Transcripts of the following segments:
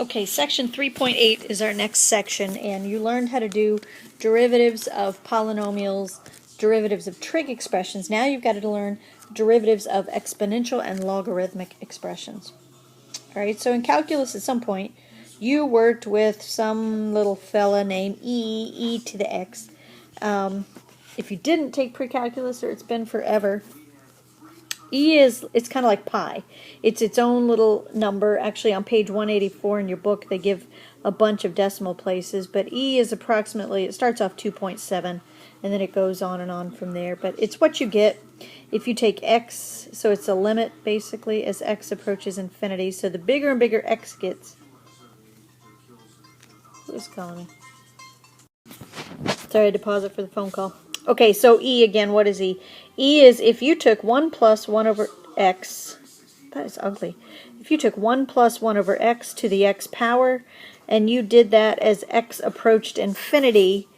Okay, section 3.8 is our next section, and you learned how to do derivatives of polynomials, derivatives of trig expressions. Now you've got to learn derivatives of exponential and logarithmic expressions. All right, so in calculus at some point, you worked with some little fella named e to the x. If you didn't take pre-calculus, or it's been forever, it's kind of like pi. It's its own little number. Actually, on page 184 in your book, they give a bunch of decimal places, but e is approximately, it starts off 2.7, and then it goes on and on from there. But it's what you get if you take x, so it's a limit, basically, as x approaches infinity. So the bigger and bigger x gets. Who's calling me? Sorry, I had to pause it for the phone call. Okay, so e again, what is e? E is if you took 1 plus 1 over x, that is ugly. If you took 1 plus 1 over x to the x power, and you did that as x approached infinity,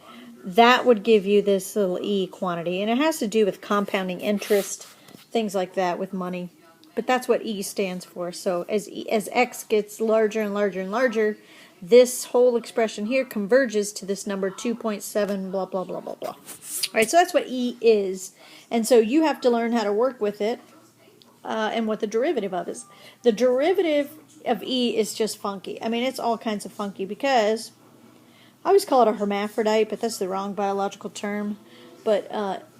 that would give you this little e quantity. And it has to do with compounding interest, things like that with money. But that's what e stands for. So as x gets larger and larger and larger, this whole expression here converges to this number 2.7 blah blah blah blah blah. All right, so that's what e is, and so you have to learn how to work with it and what the derivative of is. The derivative of e is just funky. I mean, it's all kinds of funky because I always call it a hermaphrodite, but that's the wrong biological term. But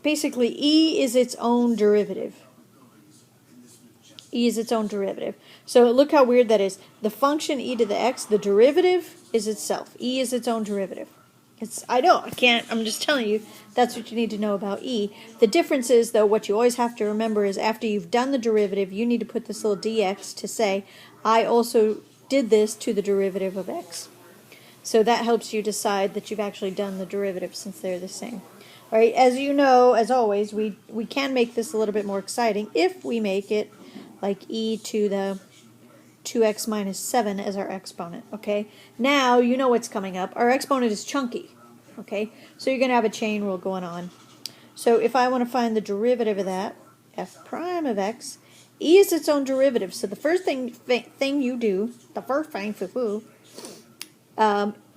basically, e is its own derivative. E is its own derivative. So look how weird that is. The function e to the x, the derivative is itself. E is its own derivative. I'm just telling you, that's what you need to know about e. The difference is, though, what you always have to remember is after you've done the derivative, you need to put this little dx to say, I also did this to the derivative of x. So that helps you decide that you've actually done the derivative since they're the same. All right, as you know, as always, we can make this a little bit more exciting if we make it like e to the 2x minus 7 as our exponent, okay? Now you know what's coming up. Our exponent is chunky, okay? So you're going to have a chain rule going on. So if I want to find the derivative of that, f prime of x, e is its own derivative. So the first thing you do,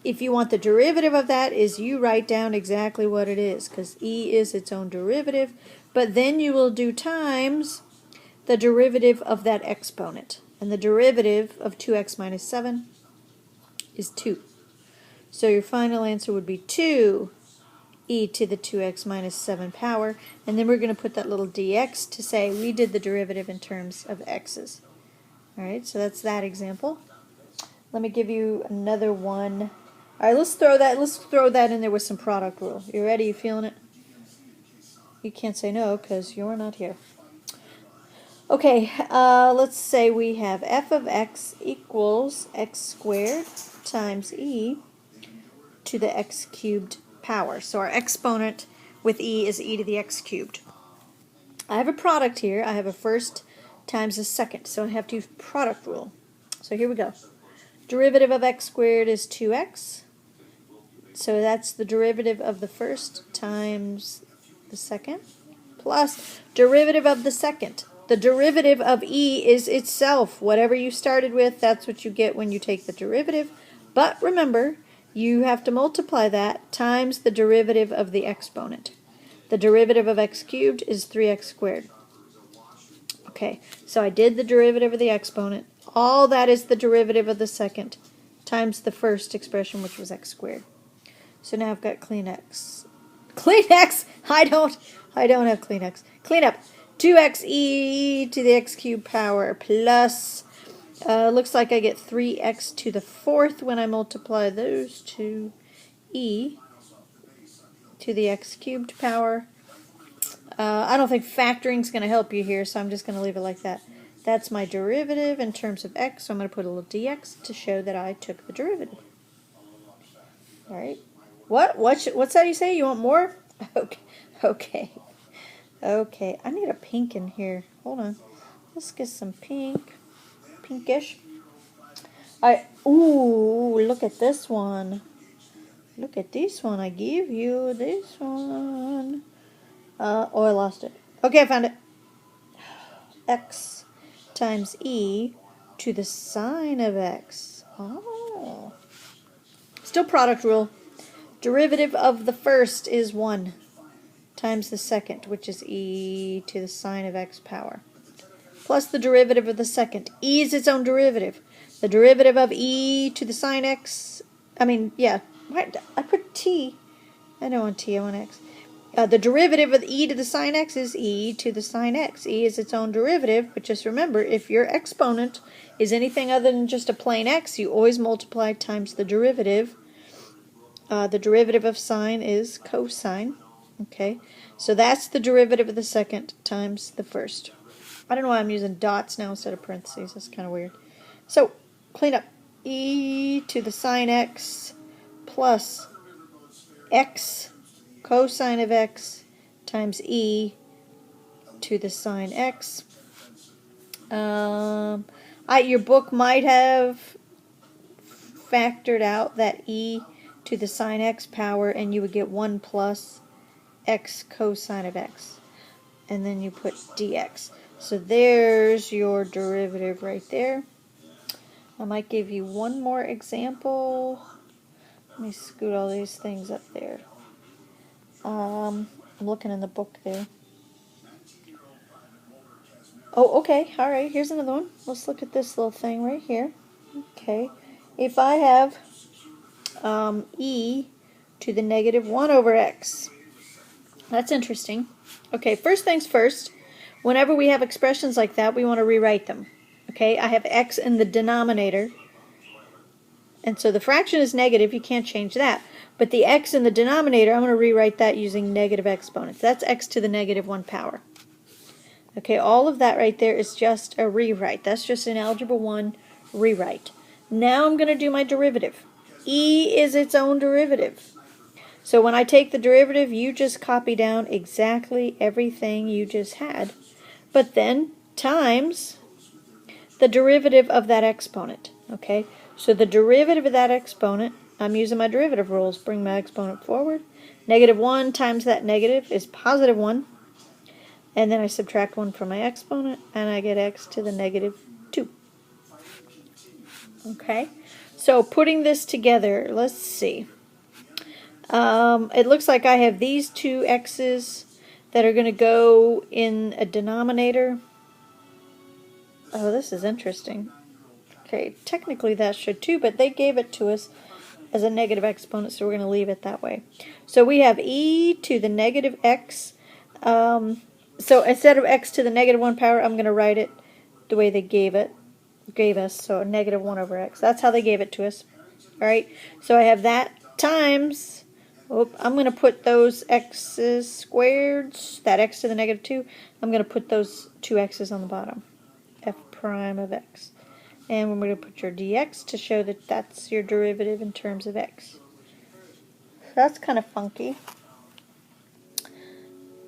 if you want the derivative of that, is you write down exactly what it is, because e is its own derivative, but then you will do times the derivative of that exponent. And the derivative of 2x minus 7 is 2. So your final answer would be 2 e to the 2x minus 7 power. And then we're going to put that little dx to say we did the derivative in terms of x's. Alright, so that's that example. Let me give you another one. Alright, let's throw that in there with some product rule. You ready? You feeling it? You can't say no because you're not here. Okay, let's say we have f of x equals x squared times e to the x cubed power. So our exponent with e is e to the x cubed. I have a product here. I have a first times a second, so I have to use product rule. So here we go. Derivative of x squared is 2x. So that's the derivative of the first times the second, plus derivative of the second. The derivative of e is itself. Whatever you started with, that's what you get when you take the derivative. But remember, you have to multiply that times the derivative of the exponent. The derivative of x cubed is 3x squared. Okay, so I did the derivative of the exponent. All that is the derivative of the second times the first expression, which was x squared. So now I've got clean x. Clean x! I don't have clean x. Clean up. 2x e to the x cubed power plus, looks like I get 3x to the fourth when I multiply those two, e to the x cubed power. I don't think factoring is going to help you here, so I'm just going to leave it like that. That's my derivative in terms of x, so I'm going to put a little dx to show that I took the derivative. All right. What's that you say? You want more? Okay, I need a pink in here. Hold on. Let's get some pink. Pinkish. Ooh, look at this one. Look at this one. I give you this one. I lost it. Okay, I found it. X times e to the sine of x. Oh. Still product rule. Derivative of the first is 1 times the second, which is e to the sine of x power, plus the derivative of the second. E is its own derivative. The derivative of e to the sine x, why I put t. I don't want t, I want x. The derivative of e to the sine x is e to the sine x. E is its own derivative, but just remember, if your exponent is anything other than just a plain x, you always multiply times the derivative. The derivative of sine is cosine. Okay, so that's the derivative of the second times the first. I don't know why I'm using dots now instead of parentheses. That's kind of weird. So, clean up. E to the sine x plus x cosine of x times e to the sine x. Your book might have factored out that e to the sine x power, and you would get 1 plus x cosine of x. And then you put dx. So there's your derivative right there. I might give you one more example. Let me scoot all these things up there. I'm looking in the book there. Oh, okay. All right. Here's another one. Let's look at this little thing right here. Okay. If I have e to the negative 1 over x. That's interesting. Okay, first things first. Whenever we have expressions like that, we want to rewrite them. Okay, I have x in the denominator. And so the fraction is negative. You can't change that. But the x in the denominator, I'm going to rewrite that using negative exponents. That's x to the negative 1 power. Okay, all of that right there is just a rewrite. That's just an Algebra 1 rewrite. Now I'm going to do my derivative. E is its own derivative. So when I take the derivative, you just copy down exactly everything you just had, but then times the derivative of that exponent. Okay, so the derivative of that exponent, I'm using my derivative rules. Bring my exponent forward. Negative 1 times that negative is positive 1. And then I subtract 1 from my exponent, and I get x to the negative 2. Okay, so putting this together, let's see. It looks like I have these two x's that are going to go in a denominator. Oh, this is interesting. Okay, technically that should too, but they gave it to us as a negative exponent, so we're going to leave it that way. So we have e to the negative x. So instead of x to the negative 1 power, I'm going to write it the way they gave us, so negative 1 over x. That's how they gave it to us. All right, so I have that times, I'm going to put those x's squared, that x to the negative 2, I'm going to put those two x's on the bottom, f prime of x. And we're going to put your dx to show that that's your derivative in terms of x. That's kind of funky.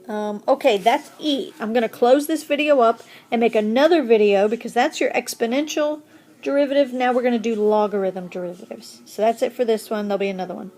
Okay, that's E. I'm going to close this video up and make another video because that's your exponential derivative. Now we're going to do logarithm derivatives. So that's it for this one. There'll be another one.